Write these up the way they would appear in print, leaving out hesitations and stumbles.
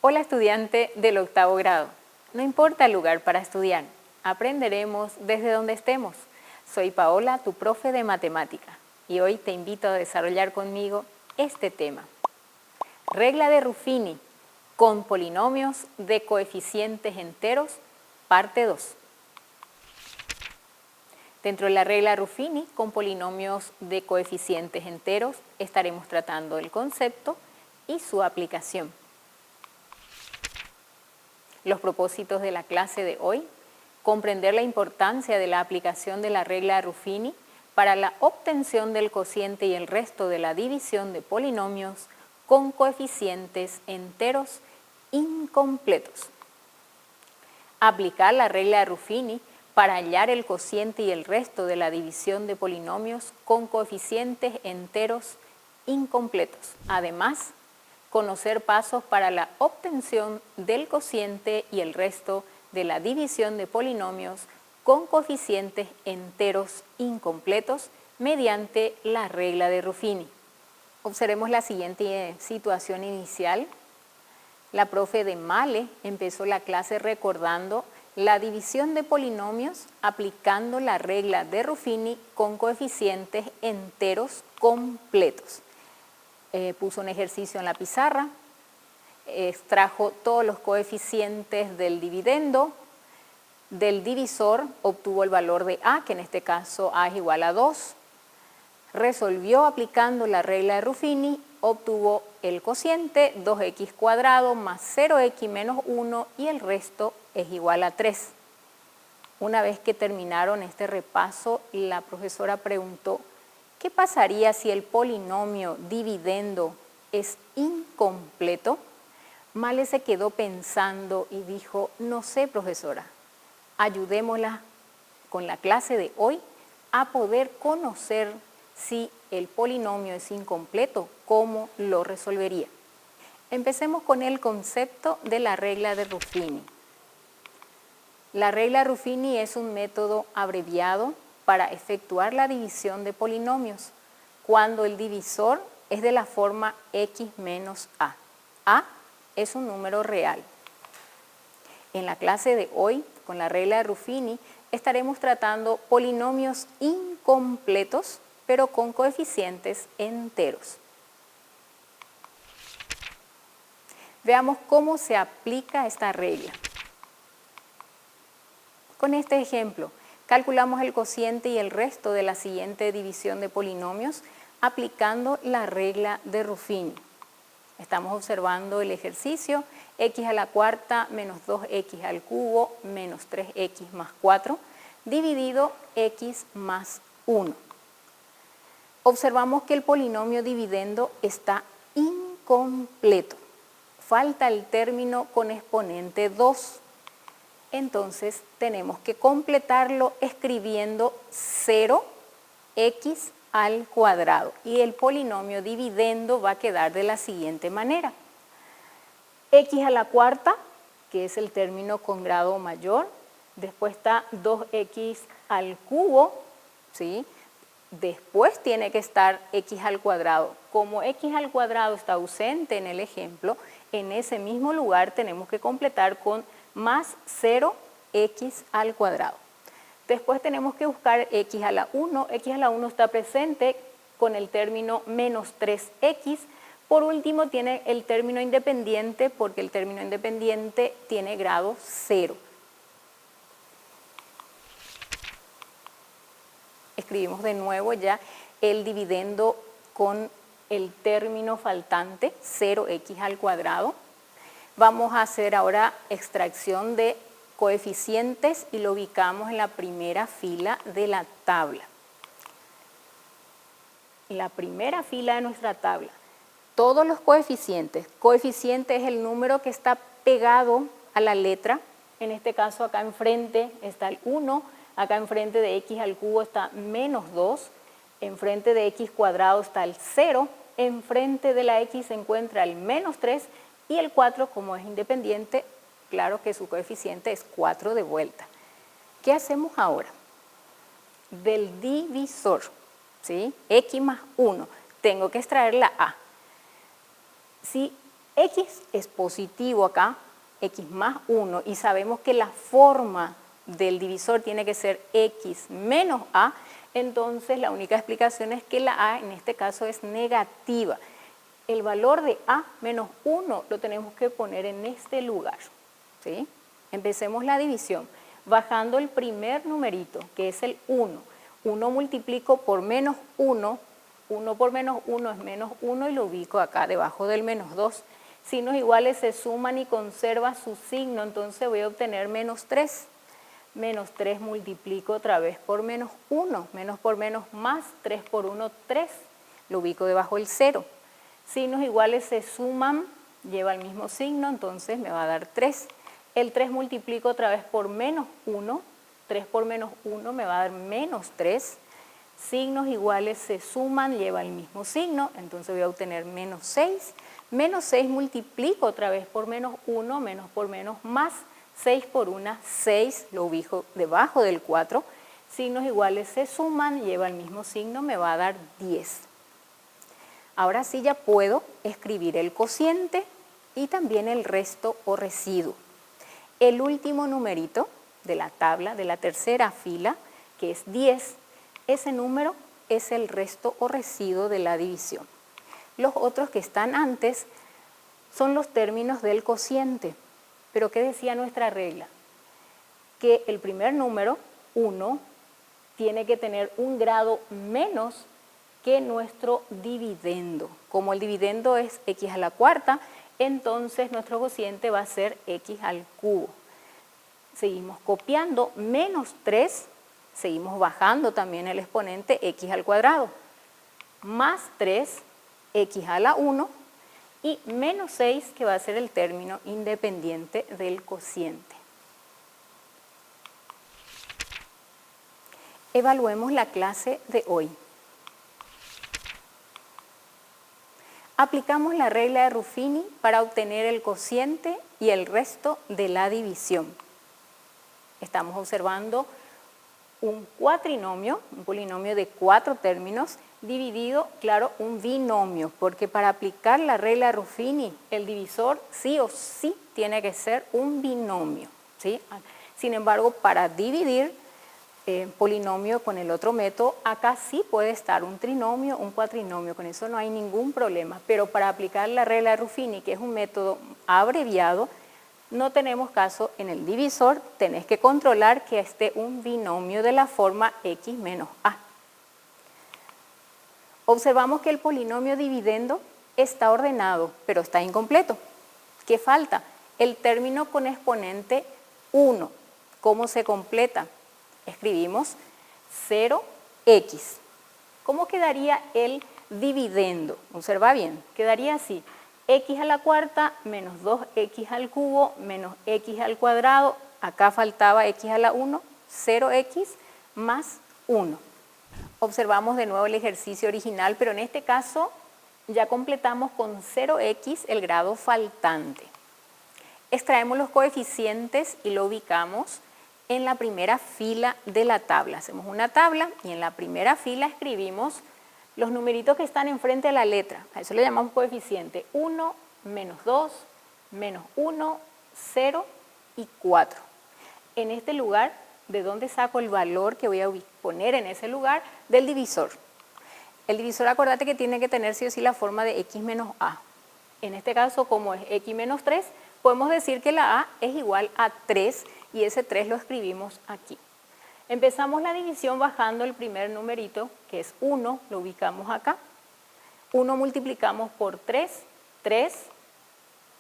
Hola estudiante del octavo grado. No importa el lugar para estudiar, aprenderemos desde donde estemos. Soy Paola, tu profe de matemática, y hoy te invito a desarrollar conmigo este tema. Regla de Ruffini con polinomios de coeficientes enteros, parte 2. Dentro de la regla Ruffini con polinomios de coeficientes enteros estaremos tratando el concepto y su aplicación. Los propósitos de la clase de hoy: comprender la importancia de la aplicación de la regla Ruffini para la obtención del cociente y el resto de la división de polinomios con coeficientes enteros incompletos. Aplicar la regla Ruffini para hallar el cociente y el resto de la división de polinomios con coeficientes enteros incompletos. Además, conocer pasos para la obtención del cociente y el resto de la división de polinomios con coeficientes enteros incompletos mediante la regla de Ruffini. Observemos la siguiente situación inicial. La profe de Male empezó la clase recordando la división de polinomios aplicando la regla de Ruffini con coeficientes enteros completos. Puso un ejercicio en la pizarra, extrajo todos los coeficientes del dividendo, del divisor obtuvo el valor de A, que en este caso A es igual a 2, resolvió aplicando la regla de Ruffini, obtuvo el cociente 2x cuadrado más 0x menos 1 y el resto es igual a 3. Una vez que terminaron este repaso, la profesora preguntó: ¿qué pasaría si el polinomio dividendo es incompleto? Male se quedó pensando y dijo: no sé, profesora, ayudémosla con la clase de hoy a poder conocer si el polinomio es incompleto, ¿cómo lo resolvería? Empecemos con el concepto de la regla de Ruffini. La regla Ruffini es un método abreviado para efectuar la división de polinomios cuando el divisor es de la forma x menos a. A es un número real. En la clase de hoy, con la regla de Ruffini, estaremos tratando polinomios incompletos, pero con coeficientes enteros. Veamos cómo se aplica esta regla. Con este ejemplo, calculamos el cociente y el resto de la siguiente división de polinomios aplicando la regla de Ruffini. Estamos observando el ejercicio: x a la cuarta menos 2x al cubo menos 3x más 4 dividido x más 1. Observamos que el polinomio dividendo está incompleto. Falta el término con exponente 2. Entonces tenemos que completarlo escribiendo 0x al cuadrado y el polinomio dividendo va a quedar de la siguiente manera: x a la cuarta, que es el término con grado mayor, después está 2x al cubo, ¿sí? Después tiene que estar x al cuadrado. Como x al cuadrado está ausente en el ejemplo, en ese mismo lugar tenemos que completar con más 0x al cuadrado. Después tenemos que buscar x a la 1. X a la 1 está presente con el término menos 3x. Por último tiene el término independiente porque el término independiente tiene grado 0. Escribimos de nuevo ya el dividendo con el término faltante, 0x al cuadrado. Vamos a hacer ahora extracción de coeficientes y lo ubicamos en la primera fila de la tabla. En la primera fila de nuestra tabla, todos los coeficientes. Coeficiente es el número que está pegado a la letra. En este caso acá enfrente está el 1, acá enfrente de x al cubo está menos 2, enfrente de x cuadrado está el 0 enfrente de la x se encuentra el menos 3 y el 4, como es independiente, claro que su coeficiente es 4 de vuelta. ¿Qué hacemos ahora? Del divisor, ¿sí? X más 1, tengo que extraer la a. Si x es positivo acá, x más 1, y sabemos que la forma del divisor tiene que ser x menos a, entonces la única explicación es que la a en este caso es negativa. El valor de a menos 1 lo tenemos que poner en este lugar, ¿sí? Empecemos la división. Bajando el primer numerito, que es el 1. 1 multiplico por menos 1. 1 por menos 1 es menos 1 y lo ubico acá debajo del menos 2. Signos iguales se suman y conserva su signo, entonces voy a obtener menos 3. Menos 3 multiplico otra vez por menos 1. Menos por menos más, 3 por 1, 3. Lo ubico debajo del 0. Signos iguales se suman, lleva el mismo signo, entonces me va a dar 3. El 3 multiplico otra vez por menos 1. 3 por menos 1 me va a dar menos 3. Signos iguales se suman, lleva el mismo signo, entonces voy a obtener menos 6. Menos 6 multiplico otra vez por menos 1, menos por menos más, 6 por 1, 6, lo ubico debajo del 4. Signos iguales se suman, lleva el mismo signo, me va a dar 10. Ahora sí ya puedo escribir el cociente y también el resto o residuo. El último numerito de la tabla, de la tercera fila, que es 10, ese número es el resto o residuo de la división. Los otros que están antes son los términos del cociente. Pero ¿qué decía nuestra regla? Que el primer número, 1, tiene que tener un grado menos que nuestro dividendo. Como el dividendo es x a la cuarta, entonces nuestro cociente va a ser x al cubo. Seguimos copiando, menos 3, seguimos bajando también el exponente x al cuadrado, más 3, x a la 1, y menos 6, que va a ser el término independiente del cociente. Evaluemos la clase de hoy. Aplicamos la regla de Ruffini para obtener el cociente y el resto de la división. Estamos observando un cuatrinomio, un polinomio de 4 términos, dividido, claro, un binomio, porque para aplicar la regla de Ruffini, el divisor sí o sí tiene que ser un binomio, ¿sí? Sin embargo, para dividir polinomio con el otro método, acá sí puede estar un trinomio, un cuatrinomio, con eso no hay ningún problema, pero para aplicar la regla de Ruffini, que es un método abreviado, no tenemos caso en el divisor, tenés que controlar que esté un binomio de la forma x menos a. Observamos que el polinomio dividendo está ordenado, pero está incompleto. ¿Qué falta? El término con exponente 1. ¿Cómo se completa? Escribimos 0x. ¿Cómo quedaría el dividendo? Observa bien, quedaría así. X a la cuarta menos 2x al cubo menos x al cuadrado, acá faltaba x a la 1, 0x más 1. Observamos de nuevo el ejercicio original, pero en este caso ya completamos con 0x el grado faltante. Extraemos los coeficientes y lo ubicamos en la primera fila de la tabla. Hacemos una tabla y en la primera fila escribimos los numeritos que están enfrente de la letra. A eso le llamamos coeficiente. 1, menos 2, menos 1, 0 y 4. En este lugar, ¿de dónde saco el valor que voy a poner en ese lugar? Del divisor. El divisor, acordate que tiene que tener sí o sí la forma de x menos a. En este caso, como es x menos 3, podemos decir que la a es igual a 3 y ese 3 lo escribimos aquí. Empezamos la división bajando el primer numerito, que es 1, lo ubicamos acá. 1 multiplicamos por 3, 3,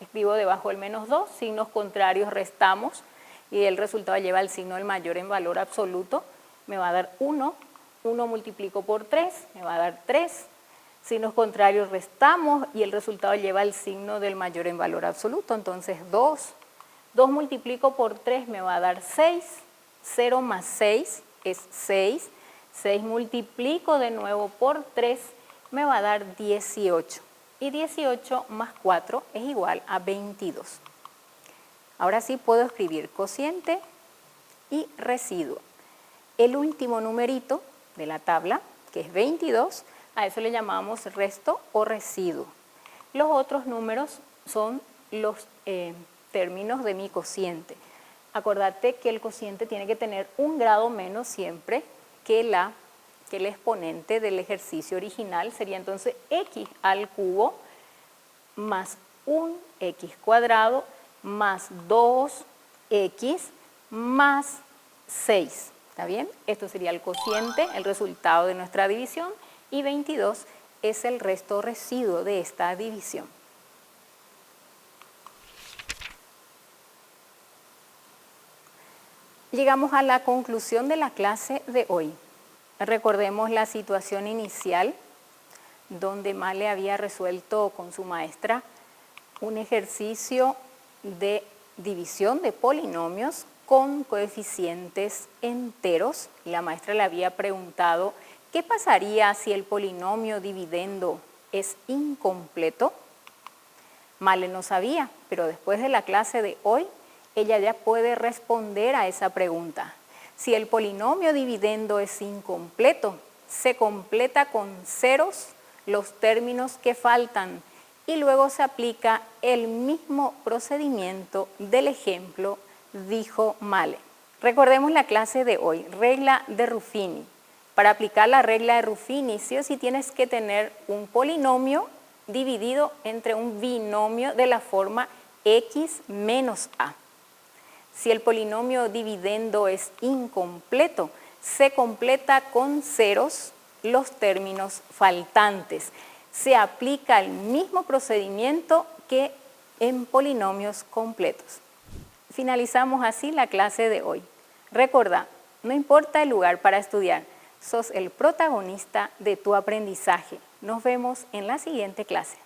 escribo debajo el menos 2, signos contrarios restamos y el resultado lleva el signo del mayor en valor absoluto, me va a dar 1, 1 multiplico por 3, me va a dar 3, signos contrarios restamos y el resultado lleva el signo del mayor en valor absoluto, entonces 2, 2 multiplico por 3 me va a dar 6, 0 más 6 es 6, 6 multiplico de nuevo por 3 me va a dar 18. Y 18 más 4 es igual a 22. Ahora sí puedo escribir cociente y residuo. El último numerito de la tabla, que es 22, a eso le llamamos resto o residuo. Los otros números son los términos de mi cociente. Acordate que el cociente tiene que tener un grado menos siempre que el exponente del ejercicio original. Sería entonces x al cubo más 1x cuadrado más 2x más 6. ¿Está bien? Esto sería el cociente, el resultado de nuestra división, y 22 es el resto residuo de esta división. Llegamos a la conclusión de la clase de hoy. Recordemos la situación inicial donde Male había resuelto con su maestra un ejercicio de división de polinomios con coeficientes enteros. La maestra le había preguntado ¿qué pasaría si el polinomio dividendo es incompleto? Male no sabía, pero después de la clase de hoy ella ya puede responder a esa pregunta. Si el polinomio dividendo es incompleto, se completa con ceros los términos que faltan y luego se aplica el mismo procedimiento del ejemplo, dijo Male. Recordemos la clase de hoy, regla de Ruffini. Para aplicar la regla de Ruffini, sí o sí tienes que tener un polinomio dividido entre un binomio de la forma x menos a. Si el polinomio dividendo es incompleto, se completa con ceros los términos faltantes. Se aplica el mismo procedimiento que en polinomios completos. Finalizamos así la clase de hoy. Recuerda, no importa el lugar para estudiar, sos el protagonista de tu aprendizaje. Nos vemos en la siguiente clase.